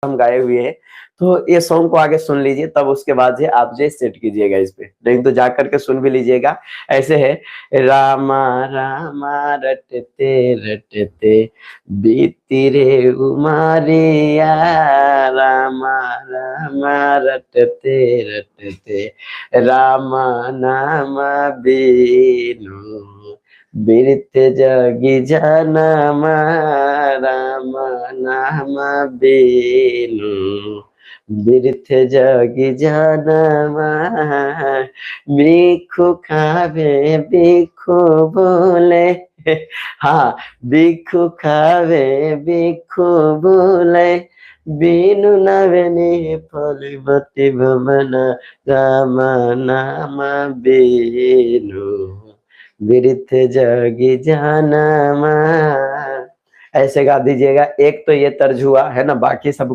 हम गाए हुए हैं। तो ये सॉन्ग को आगे सुन लीजिए, तब उसके बाद जो है आप जो है सेट कीजिएगा इस पे, नहीं तो जा कर के सुन भी लीजिएगा। ऐसे है, रामा रामा रटते रटते बीती रे उमरिया, रामा रामा रटते रटते रामा नाम बीनु, बिरते जगी जनमा, राम नाम बीनु, बिरते जगी जनमा, भिक्षु खावे भिक्षु बोले, हाँ, भिक्षु खावे भिक्षु बोले, बीनु नवेनी फलवती भवन, राम नाम बीनु, बिरथ जगी जानमा। ऐसे गा दीजिएगा। एक तो ये तर्ज हुआ है ना, बाकी सबको